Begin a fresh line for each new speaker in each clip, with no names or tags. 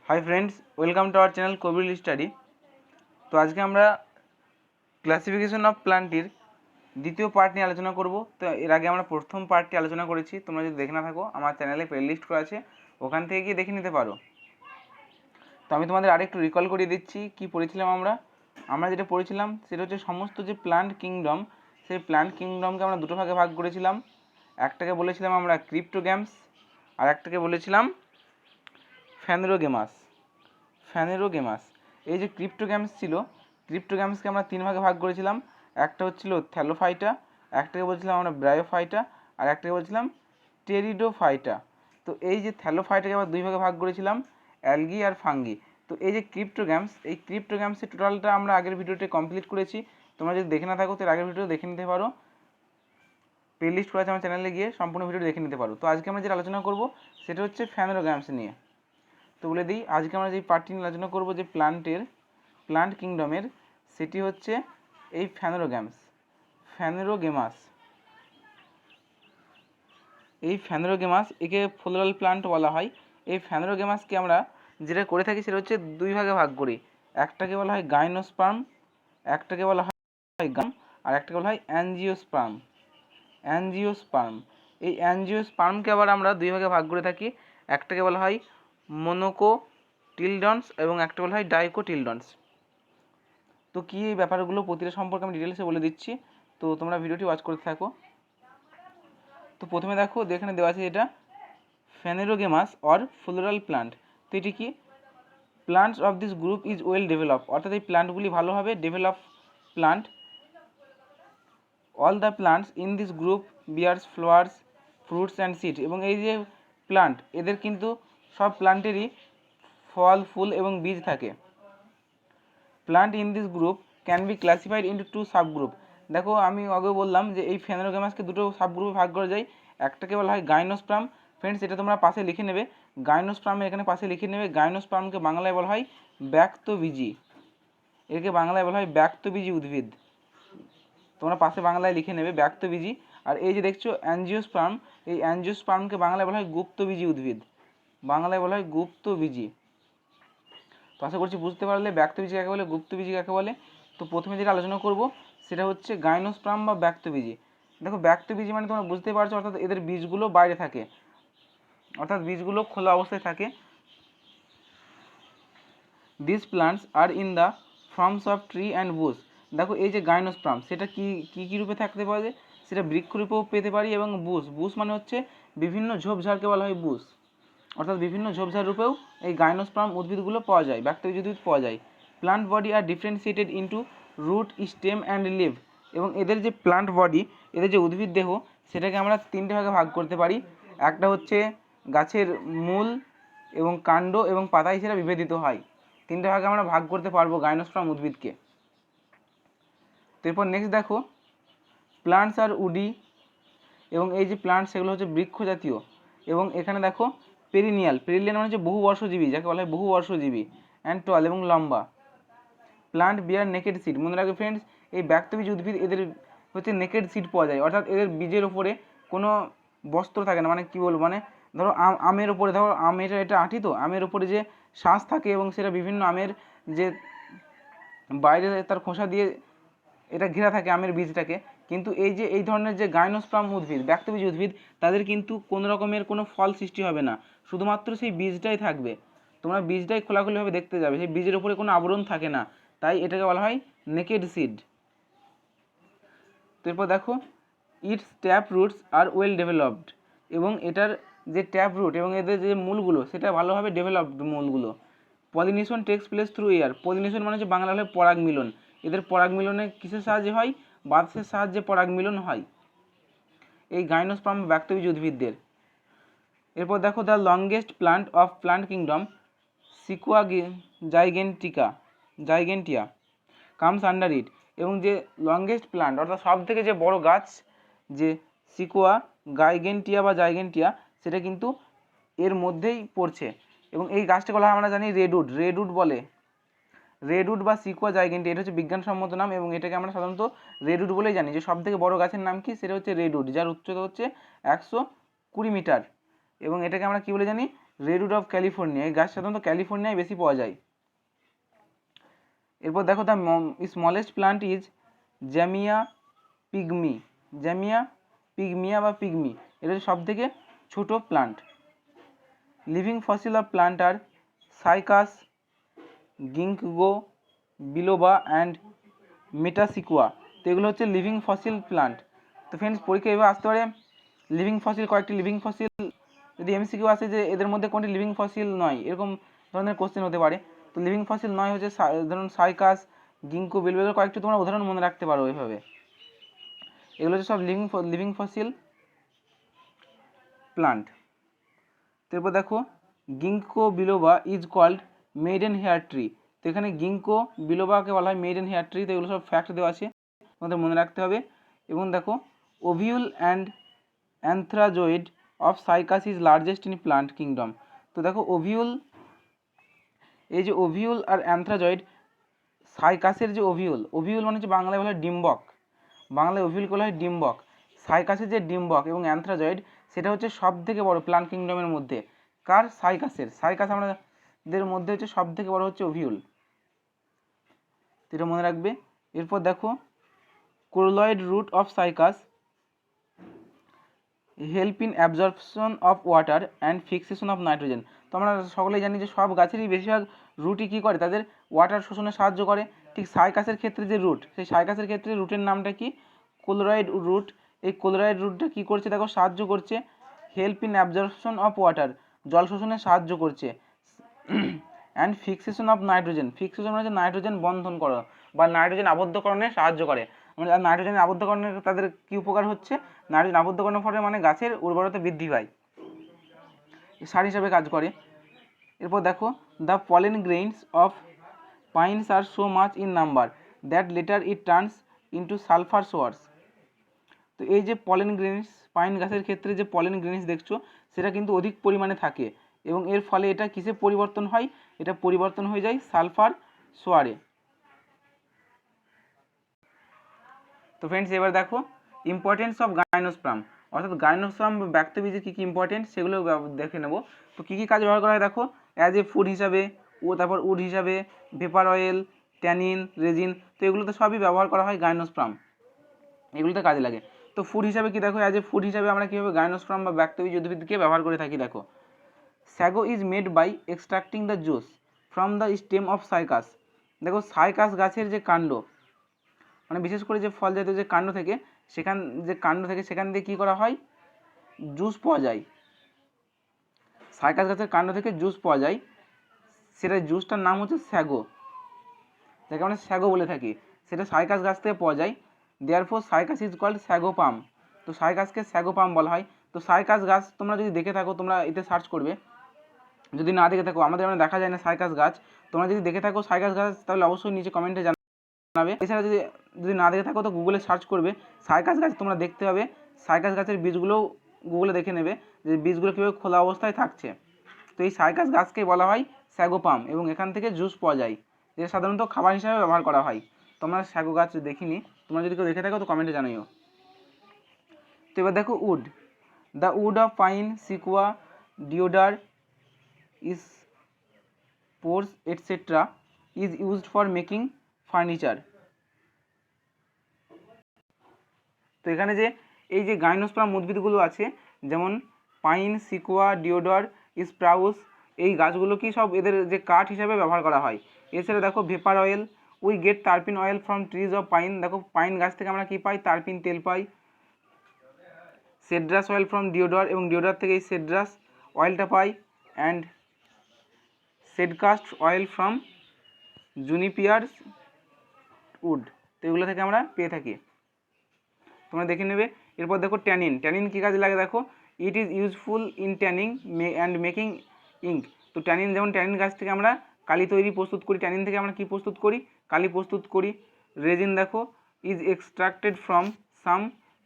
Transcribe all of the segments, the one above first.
High friends, welcome to our channel कोविल study. तो आज के আমরা ক্লাসিফিকেশন অফ প্ল্যান্টের দ্বিতীয় পার্ট নিয়ে আলোচনা করব। তো এর আগে আমরা প্রথম পার্টটি আলোচনা করেছি, তোমরা যদি দেখে না থাকো আমার চ্যানেলে প্লেলিস্ট করা আছে, ওখান থেকে গিয়ে দেখে নিতে পারো। তো আমি তোমাদের আরেকটু রিকল করিয়ে দিচ্ছি কি পড়েছিলাম আমরা যেটা পড়েছিলাম সেটা হচ্ছে সমস্ত যে প্ল্যান্ট কিংডম, সেই প্ল্যান্ট কিংডমকে আমরা দুটো ভাগে ভাগ করেছিলাম। একটাকে বলেছিলাম আমরা ক্রিপ্টোগ্যামস, আর একটাকে বলেছিলাম ফ্যানেরোগেমাস। এই যে ক্রিপ্টোগ্যামস ছিল, ক্রিপ্টোগ্যামসকে আমরা তিন ভাগে ভাগ করেছিলাম। একটা হচ্ছিল থ্যালোফাইটা, একটাকে বলছিলাম আমরা ব্রায়োফাইটা, আর একটাকে বলছিলাম টেরিডোফাইটা। তো এই যে থ্যালোফাইটাকে আবার দুই ভাগে ভাগ করেছিলাম, অ্যালগি আর ফাঙ্গি। তো এই যে ক্রিপ্টোগ্যামস, এই ক্রিপ্টোগ্যামসের টোটালটা আমরা আগের ভিডিওতে কমপ্লিট করেছি। তোমরা যদি দেখে না থাকো তো আগের ভিডিও দেখে নিতে পারো, প্লেলিস্ট করা আছে আমার চ্যানেলে, গিয়ে সম্পূর্ণ ভিডিও দেখে নিতে পারো। তো আজকে আমরা যেটা আলোচনা করব সেটা হচ্ছে ফ্যানেরোগ্যামস নিয়ে। তো বলে দিই, আজকে আমরা যে পার্টটি নিয়ে আলোচনা করবো যে প্ল্যান্ট কিংডমের, সেটি হচ্ছে এই ফ্যানেরোগেমাস। একে ফ্লোরাল প্লান্ট বলা হয়। এই ফ্যানেরোগেমাসকে আমরা যেটা করে থাকি সেটা হচ্ছে দুই ভাগে ভাগ করি। একটাকে বলা হয় গাইনোস্পার্ম, একটাকে বলা হয় গাম, আর একটাকে বলা হয় অ্যাঞ্জিওস্পার্ম। এই অ্যাঞ্জিওস্পার্মকে আবার আমরা দুই ভাগে ভাগ করে থাকি। একটাকে বলা হয় মোনোকোটিলডন্স এবং একটা বলা হয় ডাইকোটিলডন্স। তো কী এই ব্যাপারগুলো প্রতিটা সম্পর্কে আমি ডিটেলসে বলে দিচ্ছি, তো তোমরা ভিডিওটি ওয়াচ করতে থাকো। তো প্রথমে দেখো, এখানে দেওয়া আছে এটা ফ্যানেরোগেমাস অর ফ্লোরাল প্লান্ট। তো এটি কি? Plants of this group is well develop, অর্থাৎ এই প্লান্টগুলি ভালোভাবে develop plant. All the plants in this group bears flowers, fruits and seeds. এবং এই যে প্লান্ট, এদের কিন্তু সব প্লান্টেরই ফল, ফুল এবং বীজ থাকে। Plant in this group can be classified into two subgroup. দেখো, আমি আগে বললাম যে এই ফ্যানেরোগেমাসকে দুটো সাবগ্রুপে ভাগ করা যায়। একটাকে বলা হয় গাইনোস্পার্ম। ফ্রেন্ডস, এটা তোমরা পাশে লিখে নেবে, গাইনোস্পার্ম এখানে পাশে লিখে নেবে। গাইনোস্পার্মকে বাংলায় বলা হয় ব্যক্তবীজী, একে বাংলায় বলা হয় ব্যক্তবীজী উদ্ভিদ। তোমরা পাশে বাংলায় লিখে নেবে ব্যক্তবীজী। আর এই যে দেখছো অ্যাঞ্জিওস্পার্ম, এই অ্যাঞ্জিওস্পার্মকে বাংলায় বলা হয় গুপ্তবীজী উদ্ভিদ, বাংলায় বলা হয় গুপ্তবীজী। তো আশা করছি বুঝতে পারলে ব্যক্তবীজী কাকে বলে, গুপ্তবীজী কাকে বলে। তো প্রথমে যেটা আলোচনা করব সেটা হচ্ছে গাইনোস্পার্ম বা ব্যক্তবীজী। দেখো, ব্যক্তবীজী মানে তোমরা বুঝতে পারছো, অর্থাৎ এদের বীজগুলো বাইরে থাকে, অর্থাৎ বীজগুলো খোলা অবস্থায় থাকে। This plants are in the forms of tree and Bush. দেখো, এই যে গাইনোস্পার্ম, সেটা কি রূপে থাকতে পারে, সেটা বৃক্ষরূপেও পেতে পারি, এবং বুশ মানে হচ্ছে বিভিন্ন ঝোপঝাড়কে বলা হয় বুশ, অর্থাৎ বিভিন্ন ঝোপঝাড় রূপেও এই গাইনোস্পার্ম উদ্ভিদগুলো পাওয়া যায়, ব্যক্তবীজী উদ্ভিদ পাওয়া যায়। Plant body are differentiated into root, stem and leaf. এবং এদের যে প্লান্ট বডি, এদের যে উদ্ভিদ দেহ, সেটাকে আমরা তিনটে ভাগে ভাগ করতে পারি। একটা হচ্ছে গাছের মূল এবং কাণ্ড এবং পাতা হিসেবে বিভেদিত হয়। তিনটে ভাগে আমরা ভাগ করতে পারবো গাইনোস্পার্ম উদ্ভিদকে। তো এরপর নেক্সট দেখো, প্লান্টস আর উডি। এবং এই যে প্লান্ট, সেগুলো হচ্ছে বৃক্ষ জাতীয়। এবং এখানে দেখো পেরিনিয়াল মানে হচ্ছে বহুবর্ষজীবী, যাকে বলা হয় বহুবর্ষজীবী। অ্যান্ড টল এবং লম্বা। প্লান্ট বিয়ার নেকেড সিড। মনে রাখবে ফ্রেন্ডস, এই ব্যক্তবীজ উদ্ভিদ, এদের হচ্ছে নেকেড সিড পাওয়া যায়, অর্থাৎ এদের বীজের ওপরে কোনো বস্ত্র থাকে না। মানে কি বলবো, মানে ধরো আমের ওপরে, ধরো আমের এটা আঁটি, তো আমের ওপরে যে শ্বাস থাকে এবং সেটা বিভিন্ন আমের যে বাইরে তার খোসা দিয়ে এটা ঘেরা থাকে আমের বীজটাকে। কিন্তু এই ধরনের যে গাইনোস্পার্ম উদ্ভিদ, ব্যক্তবীজ উদ্ভিদ, তাদের কিন্তু কোনো রকমের কোনো ফল সৃষ্টি হবে না, শুধুমাত্র সেই বীজটাই থাকবে। তোমরা বীজটাই খোলাখুলিভাবে দেখতে যাবে, সেই বীজের উপরে কোনো আবরণ থাকে না, তাই এটাকে বলা হয় নেকেড সিড। তো এরপর দেখো, its tap roots are well developed. এবং এটার যে ট্যাপ রুট এবং এদের যে মূলগুলো, সেটা ভালোভাবে ডেভেলপড মূলগুলো। Pollination takes place through air. Pollination মানে হচ্ছে বাংলা হলে পরাগ মিলন। এদের পরাগ মিলনে কিসের সাহায্যে হয়? বাতাসের সাহায্যে পরাগ মিলন হয় এই গাইনোস্পার্ম ব্যক্তবীজ উদ্ভিদদের। এরপর দেখো, the longest plant of plant kingdom sequoia gigantea comes under it. এবং যে লংগেস্ট প্লান্ট, অর্থাৎ সব থেকে যে বড় গাছ, যে সিকুয়া জাইগেন্টিয়া, সেটা কিন্তু এর মধ্যেই পড়ছে। এবং এই গাছটাকে বলা হয়, আমরা জানি রেডউড বলে, রেডউড বা সিকুয়া জাইগেন্টিয়া, এটা হচ্ছে বিজ্ঞানসম্মত নাম। এবং এটাকে আমরা সাধারণত রেডউড বলেই জানি। যে সব থেকে বড় গাছের নাম কি, সেটা হচ্ছে রেডউড, যার উচ্চতা হচ্ছে 120 মিটার। এবং এটাকে আমরা কি বলে জানি? রেডউড অফ ক্যালিফোর্নিয়া, এই গাছ সাধারণত ক্যালিফোর্নিয়ায় বেশি পাওয়া যায়। এরপর দেখো the smallest plant is zamia pygmy, zamia pygmaea বা পিগমি, এটা হচ্ছে সব থেকে ছোটো plant. Living fossil of plant are cycas, ginkgo biloba and metasequoia. তো এগুলো হচ্ছে লিভিং ফসিল প্লান্ট। তো ফ্রেন্ডস পরীক্ষা এভাবে আসতে পারে, লিভিং ফসিল কয়েকটি লিভিং ফসিল, যদি এমসিকিউ আসে যে এদের মধ্যে কোনটি লিভিং ফসিল নয়, এরকম ধরনের কোশ্চেন হতে পারে। তো লিভিং ফসিল নয় হচ্ছে ধরুন সাইকাস, গিঙ্কো বিলোবা, কয়েকটি তোমরা উদাহরণ মনে রাখতে পারো এইভাবে। এগুলো হচ্ছে সব লিভিং ফসিল প্লান্ট। তারপর দেখো ginkgo biloba is called maiden hair tree. তো এখানে গিঙ্কো বিলোবাকে বলা হয় মেডেন হেয়ার ট্রি। তো এগুলো সব ফ্যাক্ট দেওয়া আছে, তোমাদের মনে রাখতে হবে। এবং দেখো ovule and antherozoid of cycas is largest in plant kingdom. তো দেখো ওভিউল, এই যে ওভিউল আর অ্যান্থ্রাজয়েড, সাইকাসের যে ওভিউল, ওভিউল মানে হচ্ছে বাংলায় বলা হয় ডিম্বক, বাংলায় ওভিউলকে বলা হয় ডিম্বক। সাইকাসের যে ডিম্বক এবং অ্যান্থ্রাজয়েড সেটা হচ্ছে সব থেকে বড় প্লান্ট কিংডমের মধ্যে। কার? সাইকাসের। সাইকাস আমাদের মধ্যে হচ্ছে সব থেকে বড় হচ্ছে ওভিউল, এটা মনে রাখবে। এরপর দেখো coralloid root of cycas help in absorption of water and fixation of nitrogen. তো আমরা সকলেই জানি যে সব গাছেরই বেশিরভাগ রুটই কী করে, তাদের ওয়াটার শোষণে সাহায্য করে। ঠিক সাইকাসের ক্ষেত্রে যে রুট, সেই সাইকাসের ক্ষেত্রে রুটের নামটা কি? কোলরয়েড রুট। এই কোলরয়েড রুটটা কী করছে দেখো, সাহায্য করছে help in absorption of water, জল শোষণে সাহায্য করছে। And fixation of nitrogen, fixation হচ্ছে নাইট্রোজেন বন্ধন করা বা নাইট্রোজেন আবদ্ধকরণে সাহায্য করে। মানে নাইট্রোজেন আবদ্ধকরণের তাদের কী উপকার হচ্ছে? নাইট্রোজেন আবদ্ধকরণের ফলে মানে গাছের উর্বরতা বৃদ্ধি পায়, সার হিসাবে কাজ করে। এরপর দেখো the pollen grains of pines are so much in number that later it turns into sulphur showers. তো এই যে পলেন গ্রেইনস, পাইন গাছের ক্ষেত্রে যে পলেন গ্রেইনস দেখছো সেটা কিন্তু অধিক পরিমাণে থাকে এবং এর ফলে এটা কিসে পরিবর্তন হয়? এটা পরিবর্তন হয়ে যায় সালফার সোয়ারে। তো ফ্রেন্ডস এবার দেখো ইম্পর্টেন্স অফ গাইনোস্পার্ম, অর্থাৎ গাইনোস্পার্ম ব্যক্তবীজের কী কী ইম্পর্টেন্ট সেগুলো দেখে নেব। তো কী কী কাজ ব্যবহার করা হয় দেখো, অ্যাজ এ ফুড হিসাবে, ও তারপর উড হিসাবে, পেপার অয়েল, ট্যানিন, রেজিন, তো এগুলোতে সবই ব্যবহার করা হয় গাইনোস্পার্ম, এগুলোতে কাজে লাগে। তো ফুড হিসাবে কি দেখো, অ্যাজ এ ফুড হিসাবে আমরা কীভাবে গাইনোস্পার্ম বা ব্যক্তবীজ উদ্ভিদকে ব্যবহার করে থাকি দেখো। Sago is made by extracting the juice from the stem of cycas. দেখো সাইকাস গাছের যে কাণ্ড, মানে বিশেষ করে যে ফল জাতীয় যে কাণ্ড থেকে, সেখান থেকে কী করা হয়? জুস পাওয়া যায়। সাইকাস গাছের কাণ্ড থেকে জুস পাওয়া যায়, সেটা জুসটার নাম হচ্ছে স্যাগো, যাকে আমরা স্যাগো বলে থাকি, সেটা সাইকাস গাছ থেকে পাওয়া যায়। দেয়ারফর সাইকাস ইজ কল্ড স্যাগো পাম। তো সাইকাসকে স্যাগো পাম বলা হয়। তো সাইকাস গাছ তোমরা যদি দেখে থাকো, তোমরা এতে সার্চ করবে, যদি না দেখে থাকো, আমাদের মানে দেখা যায় না সাইকাস গাছ, তোমরা যদি দেখে থাকো সাইকাস গাছ তাহলে অবশ্যই নিচে কমেন্টে জানাবে। এছাড়া যদি না দেখে থাকো তো গুগলে সার্চ করবে সাইকাস গাছ, তোমরা দেখতে পাবে সাইকাস গাছের বীজগুলোও গুগলে দেখে নেবে যে বীজগুলো কীভাবে খোলা অবস্থায় থাকছে। তো এই সাইকাস গাছকে বলা হয় স্যাগো পাম এবং এখান থেকে জুস পাওয়া যায়, যেটা সাধারণত খাবার হিসাবে ব্যবহার করা হয়। তোমরা স্যাগো গাছ দেখিনি, তোমরা যদি কেউ দেখে থাকো তো কমেন্টে জানিও। তো এবার দেখো wood, the wood of pine, sequoia, deodar, spruce etcetera is used for making furniture. তো এখানে যে এই যে গাইনোস্পার্ম উদ্ভিদগুলো আছে, যেমন পাইন, সিকুয়া, ডিওডার, স্প্রাউস, এই গাছগুলো কি সব এদের যে কাঠ হিসাবে ব্যবহার করা হয়। এছাড়া দেখো ভেপার অয়েল, উই গেট তারপিন oil from trees of pine. দেখো পাইন গাছ থেকে আমরা কি পাই? তারপিন তেল পাই। সেড্রাস অয়েল ফ্রম ডিওডার, এবং ডিওডার থেকে এই সেড্রাস অয়েলটা পাই। And cedarwood oil from juniperus wood. তো এগুলো থেকে আমরা পেয়ে থাকি, তোমরা দেখে নেবে। এরপর দেখো ট্যানিন, ট্যানিন কী কাজে লাগে দেখো, it is useful in tanning and making ink. তো ট্যানিন, যেমন ট্যানিন গাছ থেকে আমরা কালি প্রস্তুত করি, ট্যানিন থেকে আমরা কী প্রস্তুত করি? কালি প্রস্তুত করি। রেজিন দেখো is extracted from some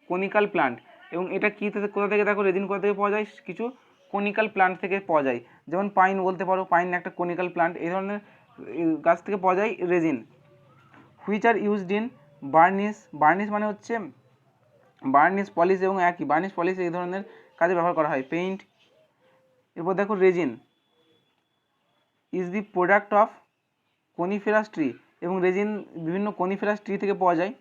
conical plant, এবং এটা কী কোথা থেকে দেখো, রেজিন কোথা থেকে পাওয়া যায়? কিছু কোনিক্যাল প্লান্ট থেকে পাওয়া যায়, যেমন পাইন বলতে পারো, পাইন একটা কোনিক্যাল প্লান্ট, এই ধরনের গাছ থেকে পাওয়া যায় resin. Which are used in varnish, varnish মানে হচ্ছে বার্নিশ পলিশ, এবং একই বার্নিশ পলিশ এই ধরনের কাজে ব্যবহার করা হয়। পেইন্ট। এরপর দেখো resin, is the product of coniferous tree, এবং রেজিন বিভিন্ন কনিফেরাস ট্রি থেকে পাওয়া যায়।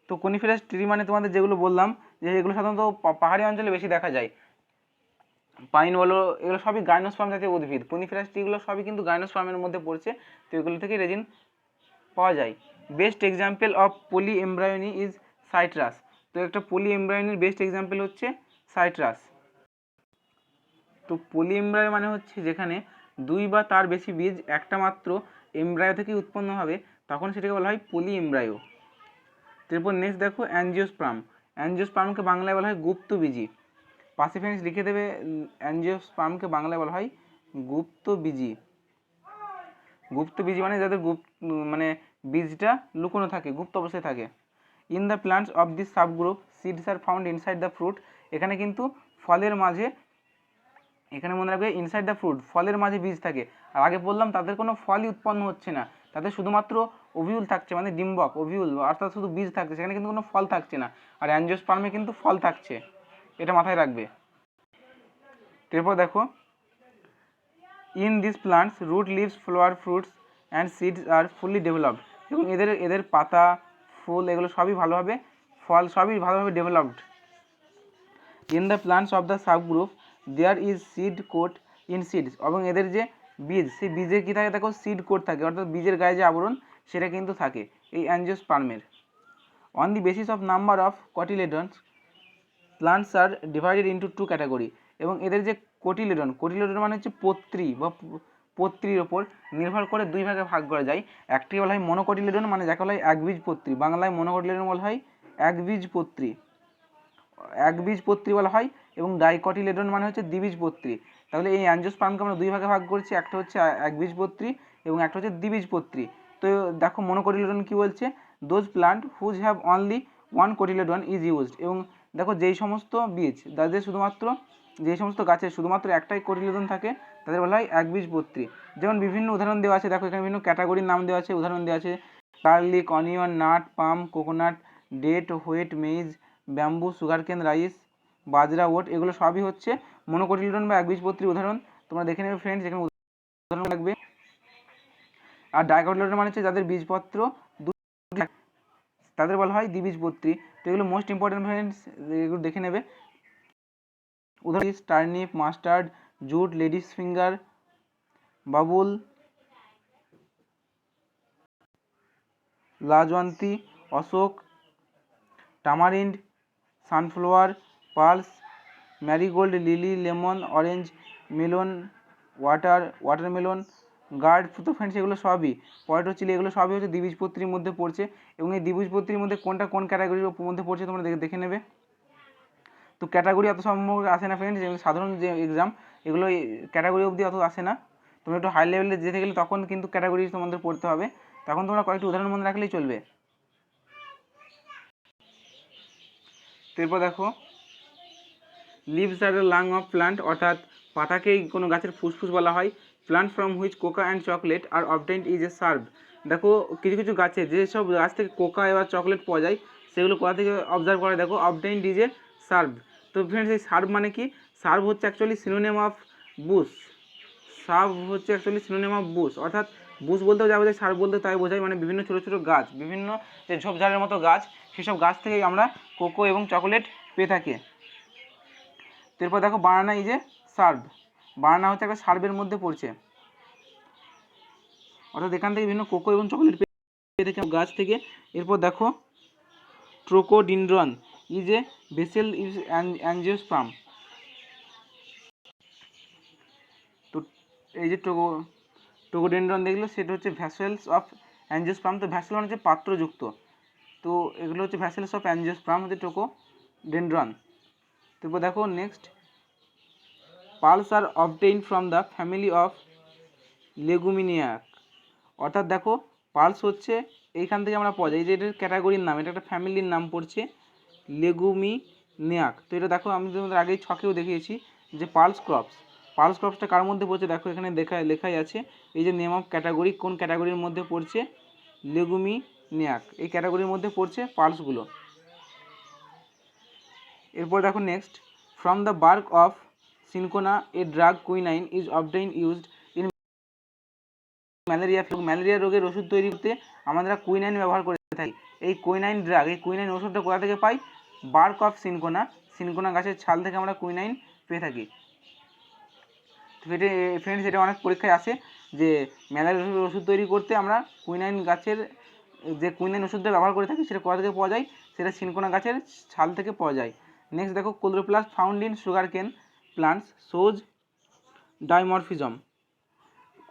তো কনিফেরাস ট্রি মানে তোমাদের যেগুলো বললাম যে এগুলো সাধারণত পাহাড়ি অঞ্চলে বেশি দেখা যায়, পাইন বলো, এগুলো সবই গাইনোস্পার্ম জাতীয় উদ্ভিদ। কনিফেরাস ট্রিগুলো সবই কিন্তু গাইনোস্পার্মের মধ্যে পড়ছে, তো এগুলো থেকে রেজিন পাওয়া যায়। Best example of poly embryony is citrus. তো একটা পলি এমব্রায়োনির বেস্ট এক্সাম্পল হচ্ছে সাইট্রাস। তো পলি এমব্রায়ো মানে হচ্ছে যেখানে দুই বা তার বেশি বীজ একটা মাত্র এমব্রায়ো থেকে উৎপন্ন হবে, তখন সেটাকে বলা হয় পলি এমব্রায়ো। তারপর নেক্সট দেখো অ্যাঞ্জিওস্পার্ম। অ্যাঞ্জিওস্পার্মকে বাংলায় বলা হয় গুপ্তবীজি। পাশে ফ্রেন্ডস লিখে দেবে, অ্যাঞ্জিওস্পার্মকে বাংলায় বলা হয় গুপ্তবীজি। গুপ্তবীজি মানে যাদের মানে বীজটা লুকোনো থাকে, গুপ্ত অবস্থায় থাকে। In the plants of this subgroup seeds are found inside the fruit. এখানে কিন্তু ফলের মাঝে, এখানে মনে রাখবে ইনসাইড দ্য ফ্রুট, ফলের মাঝে বীজ থাকে। আর আগে বললাম তাদের কোনো ফলই উৎপন্ন হচ্ছে না, তাদের শুধুমাত্র ওভিউল থাকছে, মানে ডিম্বক ওভিউল, অর্থাৎ শুধু বীজ থাকছে, সেখানে কিন্তু কোনো ফল থাকছে না। আর অ্যাঞ্জিওস্পার্মে কিন্তু ফল থাকছে, এটা মাথায় রাখবে। তারপর দেখো in this plants root leaves flower fruits and seeds are fully developed. এবং এদের পাতা, ফুল এগুলো সবই ভালোভাবে, ফল সবই ভালোভাবে developed. In the plants of the subgroup there is seed coat in seeds. এবং এদের যে বীজ, সেই বীজের কী থাকে দেখো, সিড কোট থাকে, অর্থাৎ বীজের গায়ে যে আবরণ সেটা কিন্তু থাকে এই অ্যাঞ্জিওস্পার্মের। On the basis of number of cotyledons plants are divided into two category. এবং এদের যে কোটিলেডন, কোটিলেডন মানে হচ্ছে পত্রী বা পত্রীর ওপর নির্ভর করে দুই ভাগে ভাগ করা যায়। একটি বলা হয় মনোকটিলেডন, মানে যাকে বলা হয় একবীজপত্রী, বাংলায় মনোকটিলেডন বলা হয় একবীজপত্রী, একবীজপত্রী বলা হয়। এবং ডাইকটিলেডন মানে হচ্ছে দ্বিবীজপত্রী। তাহলে এই অ্যাঞ্জিওস্পার্মকে আমরা দুই ভাগে ভাগ করছি, একটা হচ্ছে একবীজপত্রী এবং একটা হচ্ছে দ্বিবীজপত্রী। তো দেখো মনোকটিলেডন কি বলছে, those plant whose have only one cotyledon is used. এবং দেখো যেই সমস্ত বীজ, যাদের শুধুমাত্র, যে সমস্ত গাছের শুধুমাত্র একটাই কোটিলেডন থাকে, তাদের বলা হয় একবীজপত্রী। যেমন বিভিন্ন উদাহরণ দেওয়া আছে, দেখো এখানে বিভিন্ন ক্যাটাগরির নাম দেওয়া আছে, উদাহরণ দেওয়া আছে garlic, onion, nut, palm, coconut, date, wheat, maize, bamboo, sugarcane, rice, bajra, oat, এগুলো সবই হচ্ছে মনোকটিলেডন বা একবীজপত্রী উদাহরণ। তোমরা দেখে নেবে ফ্রেন্ডস, এখানে উদাহরণ লাগবে। আর ডাইকটিলেডন মানে হচ্ছে যাদের বীজপত্র তাদের বলা হয় দ্বিবীজপত্রী। তো এগুলো মোস্ট ইম্পর্টেন্ট ফ্রেন্ডস, এগুলো দেখে নেবে। উদাহরণ turnip, mustard, jute, ladies finger, babul, lajwanti, ashoka, tamarind, sunflower, pulses, marigold, lily, lemon, orange, melon, watermelon, gourd. তো ফ্রেন্ডস এগুলো সবই, পটেটো চিলি, এগুলো সবই হচ্ছে দ্বিবীজপত্রীর মধ্যে পড়ছে। এবং এই দ্বিবীজপত্রীর মধ্যে কোনটা কোন ক্যাটাগরির মধ্যে পড়ছে তোমরা দেখে নেবে। তো ক্যাটাগরি অত সম্ভব আসে না ফ্রেন্ডস, সাধারণ যে এক্সাম এগুলো ক্যাটাগরি অবধি অত আসে না। তোমরা একটু হাই লেভেলে যেতে গেলে তখন কিন্তু ক্যাটাগরি তোমাদের পড়তে হবে, তখন তোমরা কয়েকটি উদাহরণ মনে রাখলেই চলবে। তারপর দেখো leaves are the lung of plant, অর্থাৎ পাতাকেই কোনো গাছের ফুসফুস বলা হয়। Plant from which coca and chocolate are obtained is a serve. দেখো কিছু কিছু গাছে, যেসব গাছ থেকে কোকা এবার চকলেট পাওয়া যায়, সেগুলো কোথা থেকে অবজার্ভ করে দেখো, অবটেইনড ইজ এ সার্ভ। তো ফ্রেন্ডস এই সার্ভ মানে কি, সার্ভ হচ্ছে actually synonym of Bush. Serve হচ্ছে অ্যাকচুয়ালি সিনোনিম অফ বুশ, অর্থাৎ বুশ বলতেও যা বোঝায়, সার্ভ বলতে তাই বোঝায়, মানে বিভিন্ন ছোটো ছোটো গাছ, বিভিন্ন যে ঝোপঝাড়ের মতো গাছ, সেসব গাছ থেকেই আমরা কোকো এবং চকলেট পেয়ে থাকি। এরপর দেখো বানানা ইজ এ সার্ভ। বানানা হচ্ছে একটা সার্ভের মধ্যে পড়ছে, অর্থাৎ এখান থেকে বিভিন্ন কোকো এবং চকলেট পেয়ে থাকি গাছ থেকে। এরপর দেখো trochodendron is a vessel is angiosperm. তো এই যে ট্রোকোডেনড্রন দেখলো, সেটা হচ্ছে ভ্যাসেলস অফ অ্যাঞ্জিওস্পার্ম। তো ভ্যাসেল মানে হচ্ছে পাত্রযুক্ত, তো এগুলো হচ্ছে ভ্যাসেলস অফ অ্যাঞ্জিওস্পার্ম, হচ্ছে ট্রোকোডেনড্রন। তারপর দেখো next pulses are obtained from the family of leguminosae. অর্থাৎ দেখো পার্লস হচ্ছে এইখান থেকে আমরা পাওয়া যায়, এই যে এটার ক্যাটাগরির নাম, এটা একটা ফ্যামিলির নাম পড়ছে লেগুমিনিয়াক। তো এটা দেখো আমি তোমাদের আগেই ছকেও দেখিয়েছি যে পার্লস ক্রপস, পার্লস ক্রপসটা কার মধ্যে পড়ছে দেখো এখানে লেখাই আছে, এই যে নেম অফ ক্যাটাগরি, কোন ক্যাটাগরির মধ্যে পড়ছে, লেগুমিনিয়াক, এই ক্যাটাগরির মধ্যে পড়ছে পার্লসগুলো। এরপর দেখো next from the bark of cinchona a drug quinine is obtain used in malaria. Malaria রোগের ওষুধ তৈরি করতে আমরা কুইনাইন ব্যবহার করে থাকি। এই কুইনাইন ড্রাগ, এই কুইনাইন ওষুধটা কোথা থেকে পাই? বার্ক অফ সিনকোনা, সিনকোনা গাছের ছাল থেকে আমরা কুইনাইন পেয়ে থাকি। ফ্রেন্ডস, এটা অনেক পরীক্ষায় আসে যে ম্যালেরিয়ার ওষুধ তৈরি করতে আমরা কুইনাইন গাছের যে কুইনাইন ওষুধটা ব্যবহার করে থাকি সেটা কোথা থেকে পাওয়া যায়? সেটা সিনকোনা গাছের ছাল থেকে পাওয়া যায়। নেক্সট দেখো, ক্লোরোপ্লাস্ট ফাউন্ড ইন সুগার কেন প্লান্টস শোজ ডাইমরফিজম।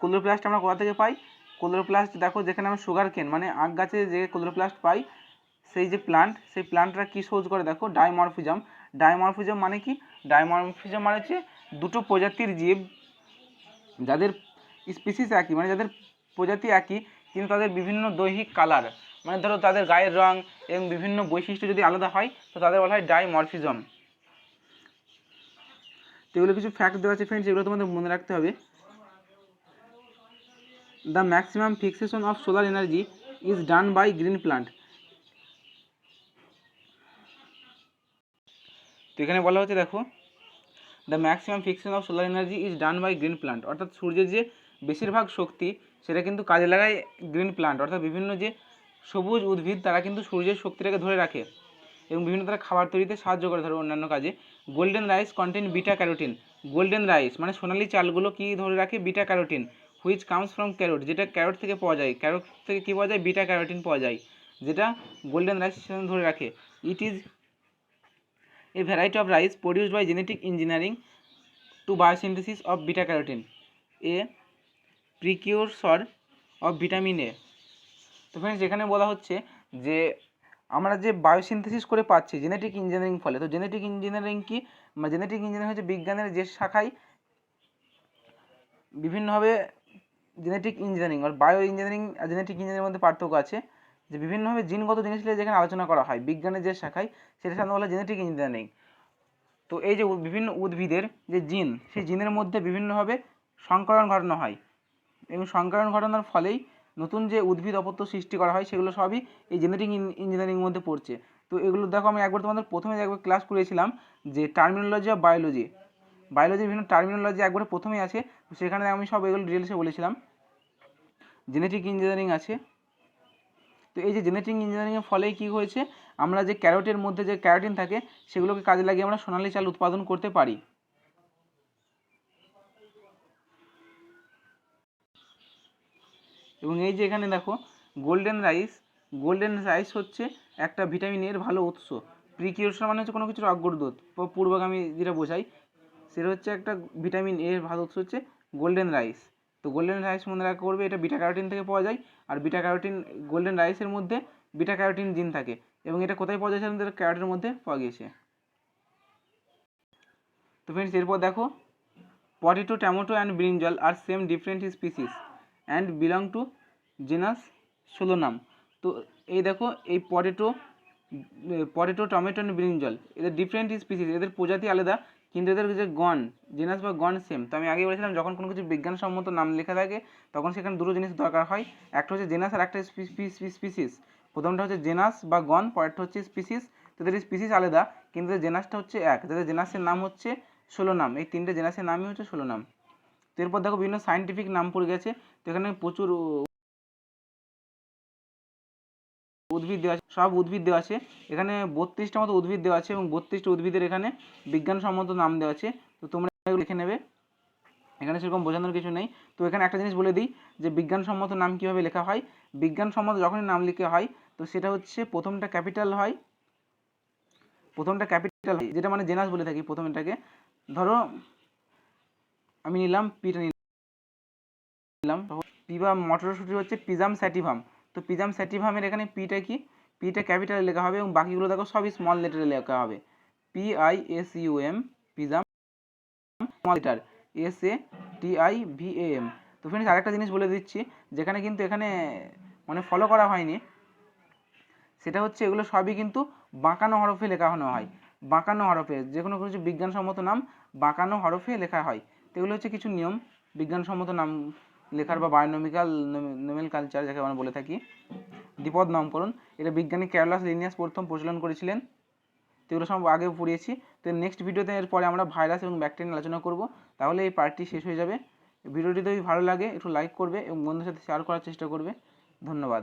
ক্লোরোপ্লাস্ট আমরা কোথা থেকে পাই? ক্লোরোপ্লাস্ট দেখো, যেখানে আমরা সুগার কেন মানে আখ গাছে যে ক্লোরোপ্লাস্ট পাই, সেই যে প্লান্ট, সেই প্লান্টটা কী শোজ করে দেখো? ডাইমরফিজম। ডাইমরফিজম মানে কি? ডাইমরফিজম মানে হচ্ছে দুটো প্রজাতির জীব যাদের স্পিসিস একই, মানে যাদের প্রজাতি একই কিন্তু তাদের বিভিন্ন দৈহিক কালার, মানে ধরো তাদের গায়ের রং এবং বিভিন্ন বৈশিষ্ট্য যদি আলাদা হয় তো তাদের বলা হয় ডাইমরফিজম। তো এগুলো কিছু ফ্যাক্ট দেওয়া আছে ফ্রেন্ডস, এগুলো তোমাদের মনে রাখতে হবে। The maximum fixation of solar energy is done by green plant. তো এখানে বলা হচ্ছে দেখো, the maximum fixation of solar energy is done by green plant, অর্থাৎ সূর্যের যে বেশিরভাগ শক্তি সেটা কিন্তু কাজে লাগায় গ্রিন প্লান্ট, অর্থাৎ বিভিন্ন যে সবুজ উদ্ভিদ তারা কিন্তু সূর্যের শক্তিটাকে ধরে রাখে এবং বিভিন্ন তারা খাবার তৈরিতে সাহায্য করে ধরো অন্যান্য কাজে। Golden rice contain beta carotene. Golden rice মানে সোনালি চালগুলো কি ধরে রাখে? Beta carotene, which comes from carrot, যেটা ক্যারোট থেকে পাওয়া যায়। ক্যারোট থেকে কী পাওয়া যায়? বিটা ক্যারোটিন পাওয়া যায়, যেটা গোল্ডেন রাইস ধরে রাখে। It is a variety of rice produced by genetic engineering to biosynthesis of beta carotene, a precursor of vitamin A। তো ফ্রেন্ডস, এখানে বলা হচ্ছে যে আমরা যে বায়োসিনথেসিস করে পাচ্ছি জেনেটিক ইঞ্জিনিয়ারিং ফলে। তো জেনেটিক ইঞ্জিনিয়ারিং কি? জেনেটিক ইঞ্জিনিয়ারিং হচ্ছে বিজ্ঞানের যে শাখায় বিভিন্নভাবে জেনেটিক ইঞ্জিনিয়ারিং আর বায়ো ইঞ্জিনিয়ারিং আর জেনেটিক ইঞ্জিনিয়ারিংয়ের মধ্যে পার্থক্য আছে, যে বিভিন্নভাবে জিনগত জিনিস নিয়ে যেখানে আলোচনা করা হয় বিজ্ঞানের যে শাখায়, সেটা সাধারণত বলা হয় জেনেটিক ইঞ্জিনিয়ারিং। তো এই যে বিভিন্ন উদ্ভিদের যে জিন, সেই জিনের মধ্যে বিভিন্নভাবে সংকরণ ঘটানো হয় এবং সংকরণ ঘটানোর ফলেই নতুন যে উদ্ভিদ অপত্য সৃষ্টি করা হয় সেগুলো সবই এই জেনেটিক ইঞ্জিনিয়ারিংয়ের মধ্যে পড়ছে। তো এগুলো দেখো, আমি একবার তোমাদের প্রথমে একবার ক্লাস করেছিলাম যে টার্মিনোলজি অফ বায়োলজি, বায়োলজির বিভিন্ন টার্মিনোলজি একবারে প্রথমেই আছে, সেখানে আমি সব এগুলো ডিটেলসে বলেছিলাম। জেনেটিক ইঞ্জিনিয়ারিং আছে। তো এই যে জেনেটিক ইঞ্জিনিয়ারিংয়ের ফলে কী হয়েছে, আমরা যে ক্যারোটের মধ্যে যে ক্যারোটিন থাকে সেগুলোকে কাজে লাগিয়ে আমরা সোনালি চাল উৎপাদন করতে পারি। এবং এই যে এখানে দেখো গোল্ডেন রাইস হচ্ছে একটা ভিটামিন এর ভালো উৎস। প্রিকিউরসর মানে হচ্ছে কোনো কিছুর অগ্রদূত, পূর্বগামী যেটা বোঝায়, সেটা হচ্ছে একটা ভিটামিন এর ভালো উৎস হচ্ছে গোল্ডেন রাইস। তো গোল্ডেন রাইস মনে রাখা করবে, এটা বিটা ক্যারোটিন থেকে পাওয়া যায়। আর বিটা ক্যারোটিন, গোল্ডেন রাইসের মধ্যে বিটা ক্যারোটিন জিন থাকে এবং এটা কোথায় পাওয়া যাচ্ছে? আমাদের ক্যারোটের মধ্যে পাওয়া গিয়েছে। তো ফ্রেন্ডস, এরপর দেখো, potato, tomato and brinjal are same different species and belong to genus solanum. তো এই দেখো, এই পটেটো, টমেটো অ্যান্ড ব্রিঞ্জল এদের ডিফারেন্ট স্পিসিস, এদের প্রজাতি আলাদা কিন্তু এদের যে গণ, জেনাস বা গণ সেম। তো আমি আগে বলেছিলাম যখন কোনো কিছু বিজ্ঞানসম্মত নাম লেখা থাকে তখন সেখানে দুটো জিনিস দরকার হয়, একটা হচ্ছে জেনাস আর একটা স্পিসিস। প্রথমটা হচ্ছে জেনাস বা গণ, পরেরটা হচ্ছে স্পিসিস। তো এদের স্পিসিস আলাদা কিন্তু জেনাসটা হচ্ছে এক, তাদের জেনাসের নাম হচ্ছে সোলোনাম। এই তিনটে জেনাসের নামই হচ্ছে সোলোনাম। তো এরপর দেখো বিভিন্ন সায়েন্টিফিক নাম পড়ে গেছে। তো এখানে প্রচুর উদ্ভিদ দেওয়া আছে, সব উদ্ভিদ দেওয়া আছে এখানে 32টা মতো উদ্ভিদ দেওয়া আছে এবং 32টা উদ্ভিদের এখানে বিজ্ঞানসম্মত নাম দেওয়া আছে। তো তোমরা এগুলো লিখে নেবে, এখানে সেরকম বোঝানোর কিছু নেই। তো এখানে একটা জিনিস বলে দিই যে বিজ্ঞানসম্মত নাম কীভাবে লেখা হয়। বিজ্ঞানসম্মত যখনই নাম লিখে হয় তো সেটা হচ্ছে প্রথমটা ক্যাপিটাল হয়, যেটা মানে জেনাস বলে থাকি। প্রথমটাকে ধরো আমি নিলাম পিটা নিলাম, পি বা মটরশুঁটি হচ্ছে পিজাম স্যাটিভাম। তো পিজাম স্যাটিভামের এখানে পিটা কি? পিটা ক্যাপিটালে লেখা হবে এবং বাকিগুলো দেখো সবই স্মল লেটারে লেখা হবে। PISUM, pisum, small letter SATIVAM। তো ফ্রেন্ডস, আরেকটা জিনিস বলে দিচ্ছি যেখানে কিন্তু এখানে মানে ফলো করা হয়নি, সেটা হচ্ছে এগুলো সবই কিন্তু বাঁকানো হরফে লেখানো হয়। বাঁকানো হরফে যে কোনো কিছু বিজ্ঞানসম্মত নাম বাঁকানো হরফে লেখা হয়। তো এগুলো হচ্ছে কিছু নিয়ম বিজ্ঞানসম্মত নাম লেখার বা বায়োনমিক্যাল নোমেনক্লেচার যাকে আমরা বলে থাকি। দ্বিপদ নামকরণ, এটা বিজ্ঞানী ক্যারলাস লিনিয়াস প্রথম প্রচলন করেছিলেন। তো এগুলো সব আগে পড়িয়েছি। তো নেক্সট ভিডিওতে এরপরে আমরা ভাইরাস এবং ব্যাকটেরিয়া নিয়ে আলোচনা করব। তাহলে এই পার্টটি শেষ হয়ে যাবে। ভিডিওটি যদি ভালো লাগে একটু লাইক করবে এবং বন্ধুদের সাথে শেয়ার করার চেষ্টা করবে। ধন্যবাদ।